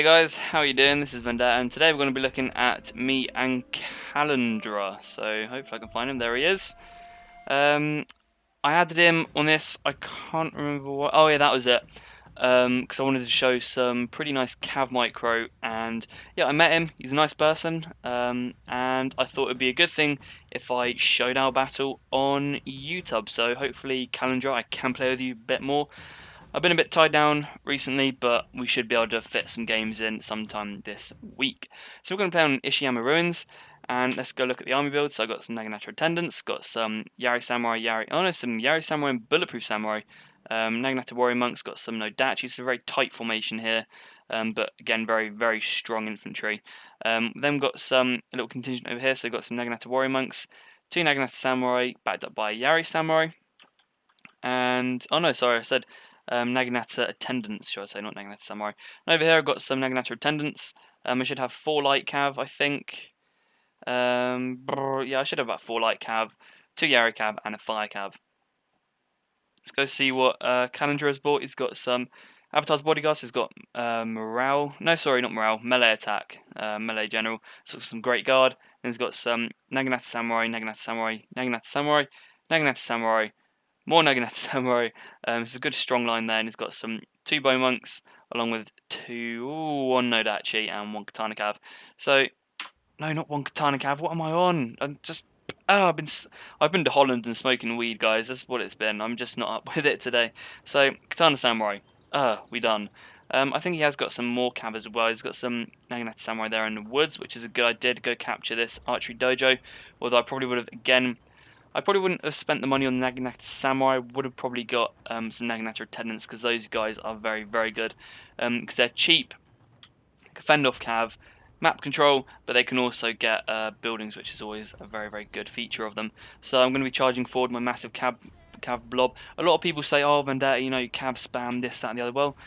Guys, how are you doing? This is Vendetta, and today we're going to be looking at me and Kalendra. So hopefully I can find him. There he is. I added him on this. I can't remember what. Oh yeah, that was it. Because I wanted to show some pretty nice Cav micro, and yeah, I met him. He's a nice person, and I thought it'd be a good thing if I showed our battle on YouTube. So hopefully, Kalendra, I can play with you a bit more. I've been a bit tied down recently, but we should be able to fit some games in sometime this week. So we're going to play on Ishiyama Ruins, and let's go look at the army build. So I've got some Naginata Attendants, got some Yari Samurai, some Yari Samurai and Bulletproof Samurai. Naginata Warrior Monks, got some Nodachi. It's a very tight formation here, but again, very, very strong infantry. Then we've got a little contingent over here, so we've got some Naginata Warrior Monks, 2 Naginata Samurai, backed up by Yari Samurai, and, oh no, sorry, I said Naginata Attendants, should I say, not Naginata Samurai. And over here I've got some Naginata Attendants. I should have 4 Light Cav, I think. Yeah, I should have about 4 Light Cav, 2 Yari Cav, and a Fire Cav. Let's go see what Kalendra has bought. He's got some Avatar's Bodyguards. He's got Morale. No, sorry, not Morale. Melee Attack. Melee General. So some Great Guard. And he's got some Naginata Samurai, Naginata Samurai, Naginata Samurai, Naginata Samurai, more Naginata Samurai. It's a good strong line there, and he's got some 2 Bow Monks, along with 1 Nodachi and 1 Katana Cav. So, no, not 1 Katana Cav. What am I on? I've been to Holland and smoking weed, guys. That's what it's been. I'm just not up with it today. So, Katana Samurai. We done. I think he has got some more cav as well. He's got some Naginata Samurai there in the woods, which is a good idea to go capture this archery dojo. Although I probably would have, again, I probably wouldn't have spent the money on the Naginata Samurai. I would have probably got some Naginata Attendants, because those guys are very, very good. Because they're cheap, can fend off cav, map control, but they can also get buildings, which is always a very, very good feature of them. So I'm going to be charging forward my massive cav blob. A lot of people say, oh, Vendetta, you know, cav spam, this, that, and the other. Well,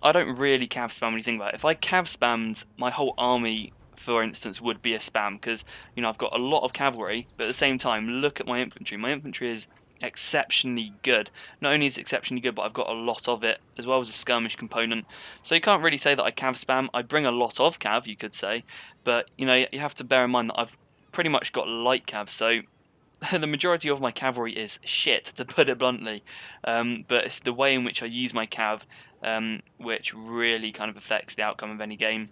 I don't really cav spam when you think about it. If I cav spammed, my whole army, for instance, would be a spam, because, you know, I've got a lot of cavalry, but at the same time, look at my infantry. My infantry is exceptionally good. Not only is it exceptionally good, but I've got a lot of it, as well as a skirmish component. So you can't really say that I cav spam. I bring a lot of cav, you could say, but, you know, you have to bear in mind that I've pretty much got light cav, so the majority of my cavalry is shit, to put it bluntly, but it's the way in which I use my cav which really kind of affects the outcome of any game.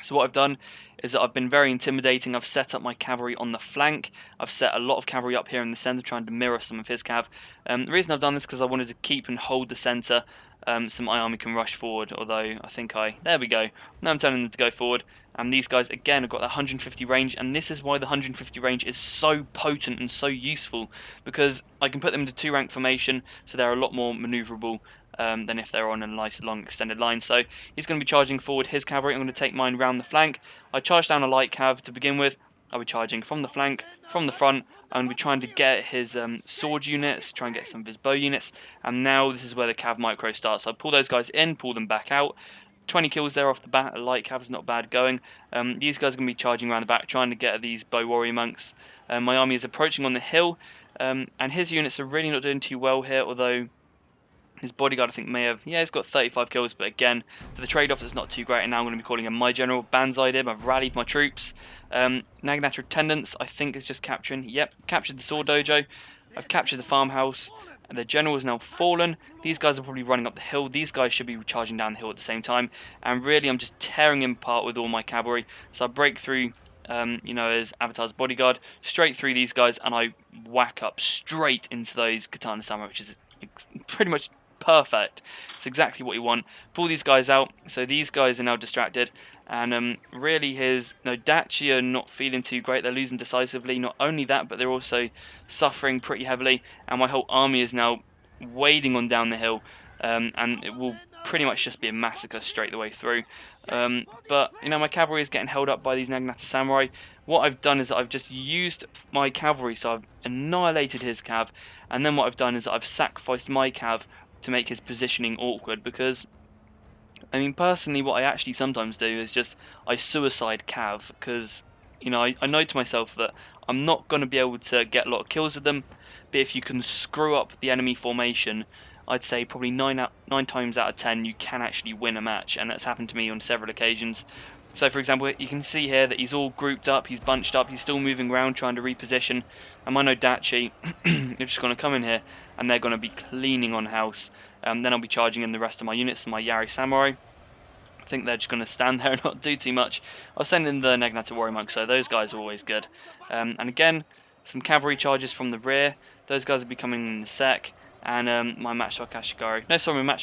So what I've done is that I've been very intimidating. I've set up my cavalry on the flank. I've set a lot of cavalry up here in the centre, trying to mirror some of his cav. The reason I've done this is because I wanted to keep and hold the centre, so my army can rush forward, although I think there we go. Now I'm telling them to go forward, and these guys again have got that 150 range, and this is why the 150 range is so potent and so useful, because I can put them into 2-rank formation, so they're a lot more manoeuvrable than if they're on a nice long extended line. So he's going to be charging forward his cavalry. I'm going to take mine round the flank. I charge down a light cav to begin with. I'll be charging from the flank, from the front. I'm going to be trying to get his sword units, try and get some of his bow units. And now this is where the cav micro starts. So I pull those guys in, pull them back out. 20 kills there off the bat. A light cav is not bad going. These guys are going to be charging around the back, trying to get these bow warrior monks. My army is approaching on the hill, and his units are really not doing too well here, although his bodyguard, I think, may have... Yeah, he's got 35 kills, but again, for the trade-off, it's not too great, and now I'm going to be calling him my general. Banzai'd him. I've rallied my troops. Naginata Attendants, I think, is just capturing... Yep, captured the sword dojo. I've captured the farmhouse, and the general is now fallen. These guys are probably running up the hill. These guys should be charging down the hill at the same time, and really, I'm just tearing him apart with all my cavalry. So I break through... you know, as Avatar's bodyguard, straight through these guys, and I whack up straight into those Katana Samurai, which is pretty much perfect. It's exactly what you want. Pull these guys out. So these guys are now distracted, and really his Nodachi are not feeling too great. They're losing decisively. Not only that, but they're also suffering pretty heavily, and my whole army is now wading on down the hill, and it will pretty much just be a massacre straight the way through. But, you know, my cavalry is getting held up by these Naginata Samurai. What I've done is I've just used my cavalry, so I've annihilated his cav, and then what I've done is I've sacrificed my cav to make his positioning awkward, because, I mean, personally, what I actually sometimes do is just, I suicide cav, because, you know, I know to myself that I'm not going to be able to get a lot of kills with them, but if you can screw up the enemy formation, I'd say probably 9 times out of 10 you can actually win a match, and that's happened to me on several occasions. So for example, you can see here that he's all grouped up, he's bunched up, he's still moving around trying to reposition, and my Nodachi, they're just going to come in here and they're going to be cleaning on house. Then I'll be charging in the rest of my units, my Yari Samurai. I think they're just going to stand there and not do too much. I'll send in the Naginata Warrior Monk, so those guys are always good. And again, some cavalry charges from the rear. Those guys will be coming in a sec. And my Matchlock Ashigaru. No, sorry, my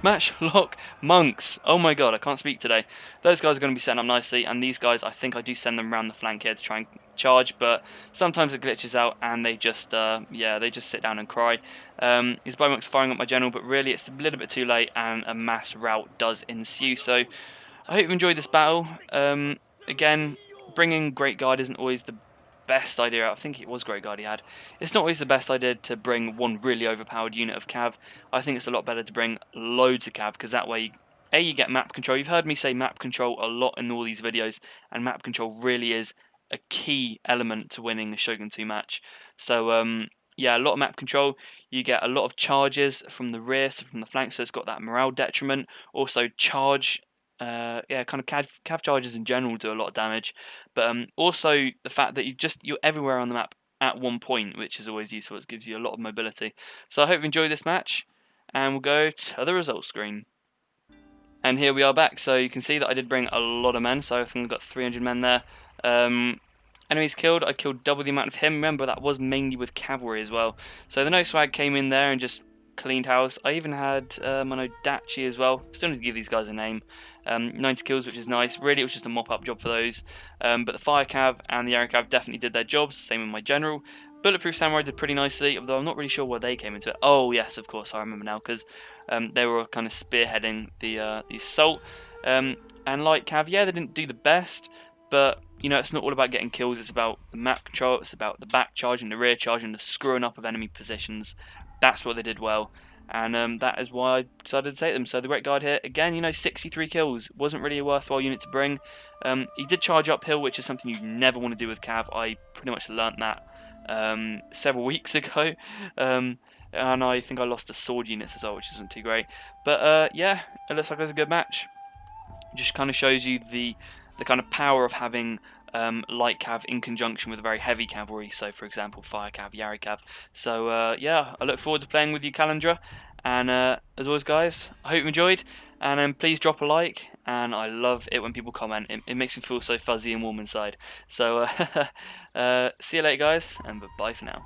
Matchlock Monks. Oh my god, I can't speak today. Those guys are going to be setting up nicely, and these guys, I think I do send them around the flank here to try and charge, but sometimes it glitches out and they just, yeah, they just sit down and cry. His Bowmonk's firing up my general, but really it's a little bit too late, and a mass rout does ensue. So I hope you enjoyed this battle. Again, bringing Great Guard isn't always the best idea. I think it was Great Guard he had. It's not always the best idea to bring one really overpowered unit of cav. I think it's a lot better to bring loads of cav, because that way, A, you get map control. You've heard me say map control a lot in all these videos, and map control really is a key element to winning a Shogun 2 match. So yeah, a lot of map control. You get a lot of charges from the rear, so from the flank, so it's got that morale detriment. Also charge, yeah, kind of cav charges in general do a lot of damage. But also the fact that you're everywhere on the map at one point, which is always useful. It gives you a lot of mobility. So I hope you enjoyed this match, and we'll go to the results screen. And here we are back. So you can see that I did bring a lot of men. So I think I've got 300 men there. Enemies killed. I killed double the amount of him. Remember, that was mainly with cavalry as well. So the no swag came in there and just cleaned house. I even had my Nodachi as well. Still need to give these guys a name. 90 kills, which is nice. Really, it was just a mop-up job for those. But the Fire Cav and the Air Cav definitely did their jobs. Same with my General. Bulletproof Samurai did pretty nicely, although I'm not really sure where they came into it. Oh, yes, of course, I remember now, because they were kind of spearheading the assault. And Light Cav, yeah, they didn't do the best, but you know, it's not all about getting kills. It's about the map control. It's about the back charge and the rear charge and the screwing up of enemy positions. That's what they did well, and that is why I decided to take them. So the Great Guard here, again, you know, 63 kills. Wasn't really a worthwhile unit to bring. He did charge uphill, which is something you never want to do with Cav. I pretty much learnt that several weeks ago. And I think I lost the sword units as well, which isn't too great. But yeah, it looks like it was a good match. Just kind of shows you the kind of power of having light cav in conjunction with very heavy cavalry. So, for example, fire cav, Yari cav. So, yeah, I look forward to playing with you, Kalendra. And as always, guys, I hope you enjoyed. And please drop a like. And I love it when people comment. It makes me feel so fuzzy and warm inside. So, see you later, guys, and bye for now.